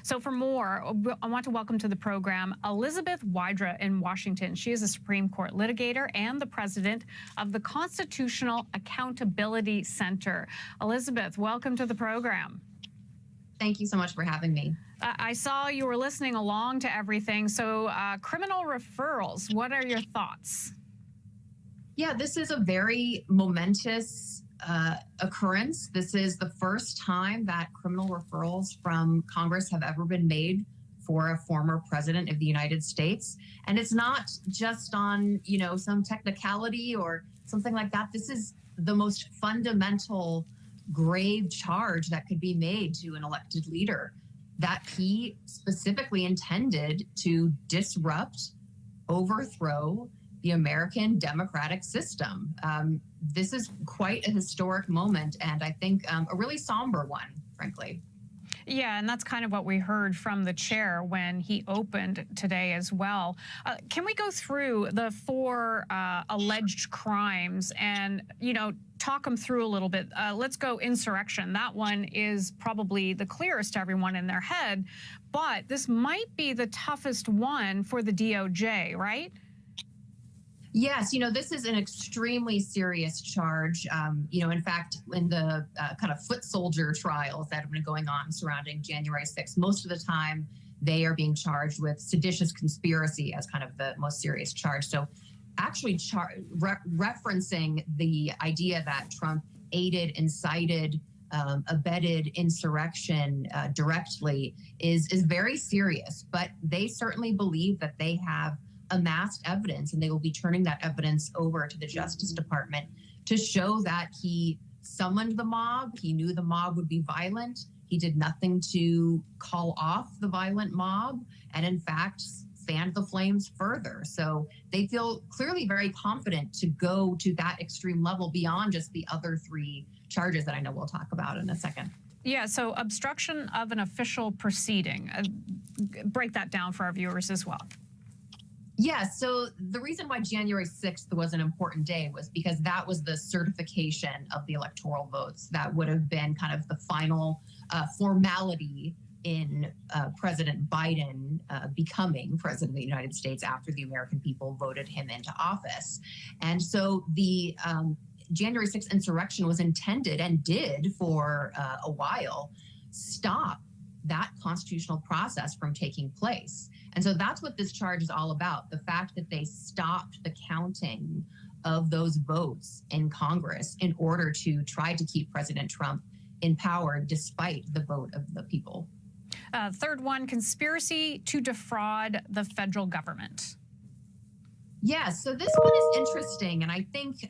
So for more, I want to welcome to the program Elizabeth Wydra in Washington. She is a Supreme Court litigator and the president of the Constitutional Accountability Center. Elizabeth, welcome to the program. Thank you so much for having me. I saw you were listening along to everything. So criminal referrals, what are your thoughts? Yeah, this is a very momentous occurrence. This is the first time that criminal referrals from Congress have ever been made for a former president of the United States. And it's not just on, some technicality or something like that. This is the most fundamental, grave charge that could be made to an elected leader that he specifically intended to disrupt, overthrow the American democratic system. This is quite a historic moment, and I think a really somber one, frankly. Yeah, and that's kind of what we heard from the chair when he opened today as well. Can we go through the four alleged crimes and, talk them through a little bit? Let's go insurrection. That one is probably the clearest to everyone in their head, but this might be the toughest one for the DOJ, right? Yes, this is an extremely serious charge. In fact, in the kind of foot soldier trials that have been going on surrounding January 6th, most of the time they are being charged with seditious conspiracy as kind of the most serious charge. So actually referencing the idea that Trump aided, incited, abetted insurrection directly is very serious. But they certainly believe that they have amassed evidence, and they will be turning that evidence over to the Justice Department to show that he summoned the mob. He knew the mob would be violent. He did nothing to call off the violent mob, and in fact, fanned the flames further. So they feel clearly very confident to go to that extreme level beyond just the other three charges that I know we'll talk about in a second. Yeah, so obstruction of an official proceeding. Break that down for our viewers as well. Yeah, so the reason why January 6th was an important day was because that was the certification of the electoral votes. That would have been kind of the final formality in President Biden becoming president of the United States after the American people voted him into office. And so the January 6th insurrection was intended and did for a while stop that constitutional process from taking place. And so that's what this charge is all about. The fact that they stopped the counting of those votes in Congress in order to try to keep President Trump in power despite the vote of the people. Third one, conspiracy to defraud the federal government. Yeah, so this one is interesting, and I think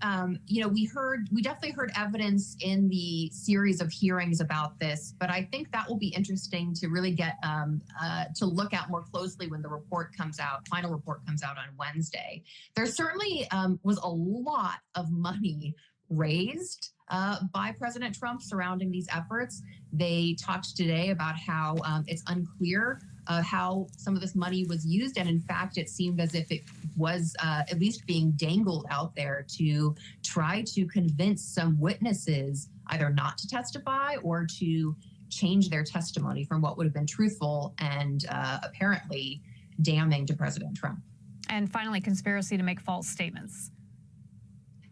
we definitely heard evidence in the series of hearings about this, but I think that will be interesting to really get to look at more closely when the report comes out. Final report comes out on Wednesday. There certainly was a lot of money raised by President Trump surrounding these efforts. They talked today about how it's unclear how some of this money was used. And in fact, it seemed as if it was at least being dangled out there to try to convince some witnesses either not to testify or to change their testimony from what would have been truthful and apparently damning to President Trump. And finally, conspiracy to make false statements.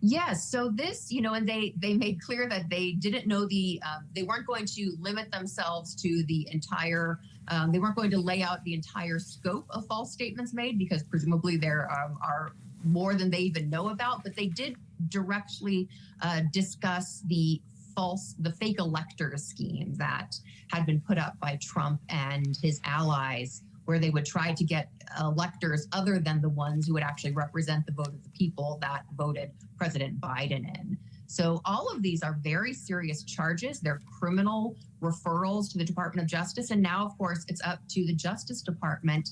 Yes. So this, and they made clear that they didn't know they weren't going to limit themselves to the entire, they weren't going to lay out the entire scope of false statements made because presumably there are more than they even know about, but they did directly discuss the fake electors scheme that had been put up by Trump and his allies, where they would try to get electors other than the ones who would actually represent the vote of the people that voted President Biden in. So all of these are very serious charges. They're criminal referrals to the Department of Justice. And now, of course, it's up to the Justice Department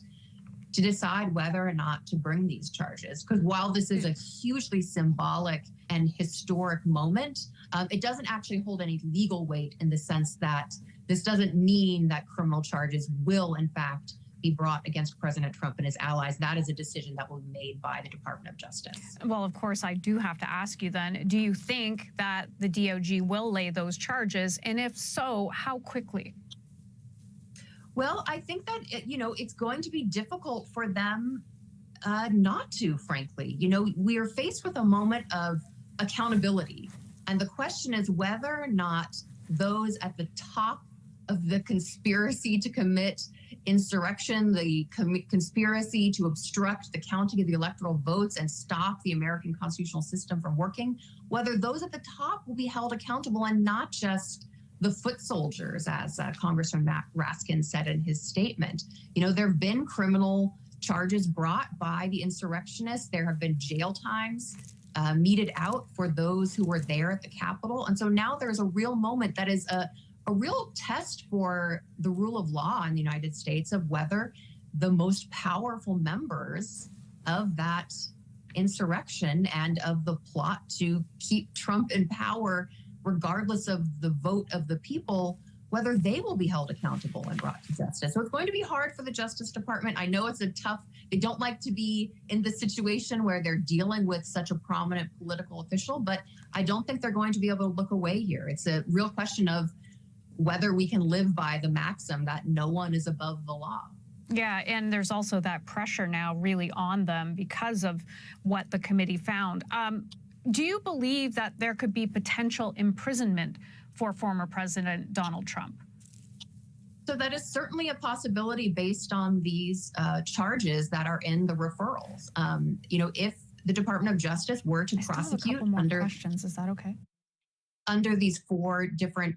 to decide whether or not to bring these charges. Because while this is a hugely symbolic and historic moment, it doesn't actually hold any legal weight in the sense that this doesn't mean that criminal charges will, in fact, be brought against President Trump and his allies. That is a decision that will be made by the Department of Justice. Well, of course, I do have to ask you then, do you think that the DOJ will lay those charges? And if so, how quickly? Well, I think that, it's going to be difficult for them not to, frankly. We are faced with a moment of accountability. And the question is whether or not those at the top of the conspiracy to commit insurrection, the conspiracy to obstruct the counting of the electoral votes and stop the American constitutional system from working, whether those at the top will be held accountable and not just the foot soldiers, as Congressman Matt Raskin said in his statement. There have been criminal charges brought by the insurrectionists. There have been jail times meted out for those who were there at the Capitol. And so now there's a real moment that is a real test for the rule of law in the United States of whether the most powerful members of that insurrection and of the plot to keep Trump in power, regardless of the vote of the people, whether they will be held accountable and brought to justice. So it's going to be hard for the Justice Department. I know it's they don't like to be in the situation where they're dealing with such a prominent political official, but I don't think they're going to be able to look away here. It's a real question of whether we can live by the maxim that no one is above the law. Yeah, and there's also that pressure now really on them because of what the committee found. Do you believe that there could be potential imprisonment for former President Donald Trump? So that is certainly a possibility based on these charges that are in the referrals. If the Department of Justice were to prosecute under questions, is that okay? Under these 4 different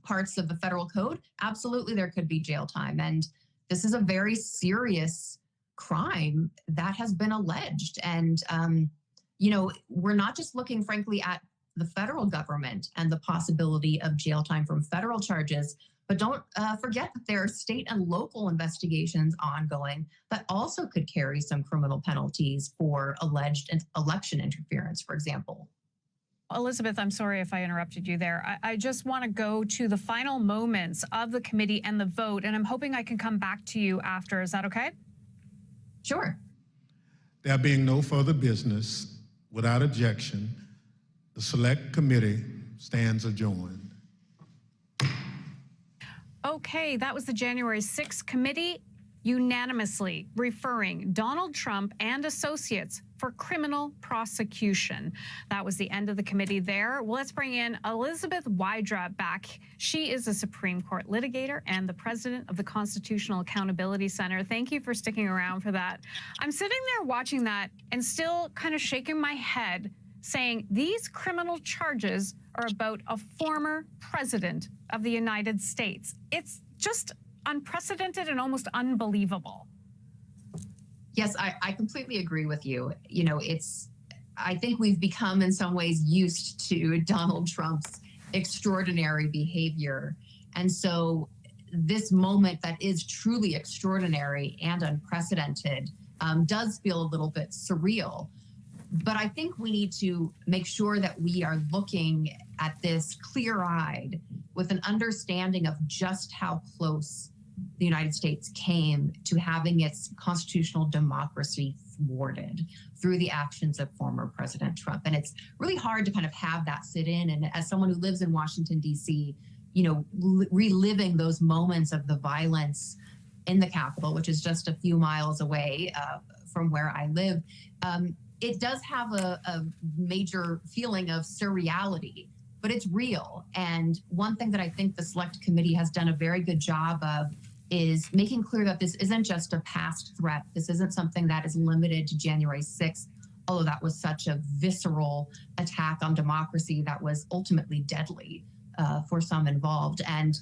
parts of the federal code, absolutely there could be jail time. And this is a very serious crime that has been alleged. And, we're not just looking, frankly, at the federal government and the possibility of jail time from federal charges, but don't forget that there are state and local investigations ongoing that also could carry some criminal penalties for alleged election interference, for example. Elizabeth, I'm sorry if I interrupted you there. I just want to go to the final moments of the committee and the vote, and I'm hoping I can come back to you after. Is that okay? Sure. There being no further business, without objection, the Select Committee stands adjourned. Okay, that was the January 6th committee unanimously referring Donald Trump and associates for criminal prosecution. That was the end of the committee there. Well, let's bring in Elizabeth Wydra back. She is a Supreme Court litigator and the president of the Constitutional Accountability Center. Thank you for sticking around for that. I'm sitting there watching that and still kind of shaking my head, saying these criminal charges are about a former president of the United States. It's just unprecedented and almost unbelievable. Yes, I completely agree with you. I think we've become in some ways used to Donald Trump's extraordinary behavior. And so this moment that is truly extraordinary and unprecedented does feel a little bit surreal. But I think we need to make sure that we are looking at this clear-eyed with an understanding of just how close the United States came to having its constitutional democracy thwarted through the actions of former President Trump. And it's really hard to kind of have that sit in. And as someone who lives in Washington, D.C., reliving those moments of the violence in the Capitol, which is just a few miles away from where I live, it does have a major feeling of surreality, but it's real. And one thing that I think the Select Committee has done a very good job of is making clear that this isn't just a past threat. This isn't something that is limited to January 6th, although that was such a visceral attack on democracy that was ultimately deadly for some involved. And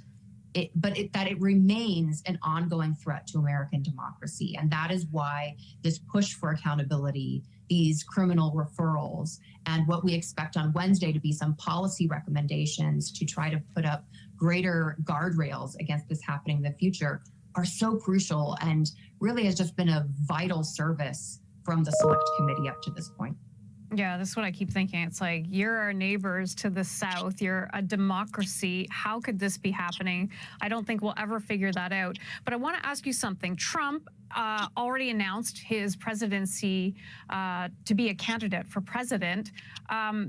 that it remains an ongoing threat to American democracy. And that is why this push for accountability, these criminal referrals, and what we expect on Wednesday to be some policy recommendations to try to put up greater guardrails against this happening in the future are so crucial and really has just been a vital service from the Select Committee up to this point. Yeah, that's what I keep thinking. It's like, you're our neighbors to the south. You're a democracy. How could this be happening? I don't think we'll ever figure that out. But I want to ask you something. Trump already announced his presidency to be a candidate for president.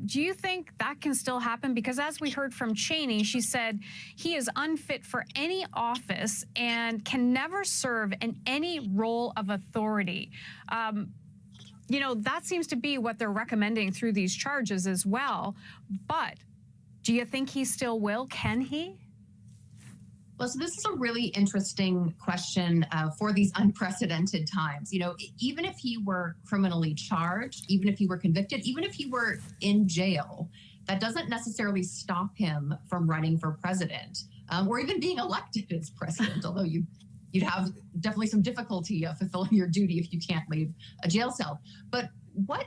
Do you think that can still happen? Because as we heard from Cheney, she said he is unfit for any office and can never serve in any role of authority. You know, that seems to be what they're recommending through these charges as well. But do you think he still will? Can he? Well, so this is a really interesting question for these unprecedented times. You know, even if he were criminally charged, even if he were convicted, even if he were in jail, that doesn't necessarily stop him from running for president or even being elected as president, although you'd have definitely some difficulty fulfilling your duty if you can't leave a jail cell. But what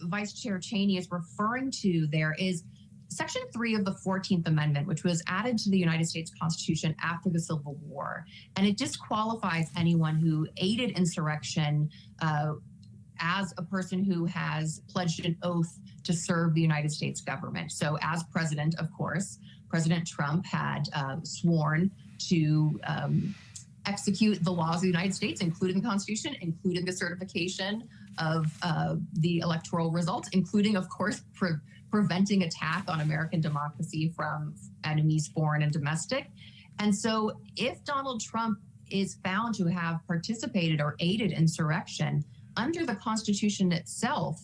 Vice Chair Cheney is referring to there is Section 3 of the 14th Amendment, which was added to the United States Constitution after the Civil War. And it disqualifies anyone who aided insurrection as a person who has pledged an oath to serve the United States government. So as president, of course, President Trump had sworn to execute the laws of the United States, including the Constitution, including the certification of the electoral results, including, of course, preventing attack on American democracy from enemies, foreign and domestic. And so if Donald Trump is found to have participated or aided insurrection under the Constitution itself,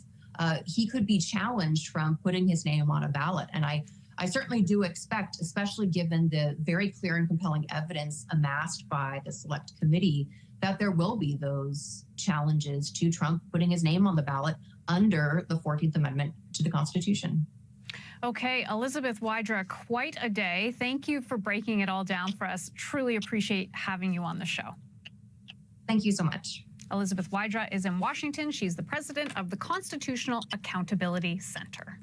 he could be challenged from putting his name on a ballot. And I certainly do expect, especially given the very clear and compelling evidence amassed by the Select Committee, that there will be those challenges to Trump putting his name on the ballot under the 14th Amendment to the Constitution. Okay, Elizabeth Wydra, quite a day. Thank you for breaking it all down for us. Truly appreciate having you on the show. Thank you so much. Elizabeth Wydra is in Washington. She's the president of the Constitutional Accountability Center.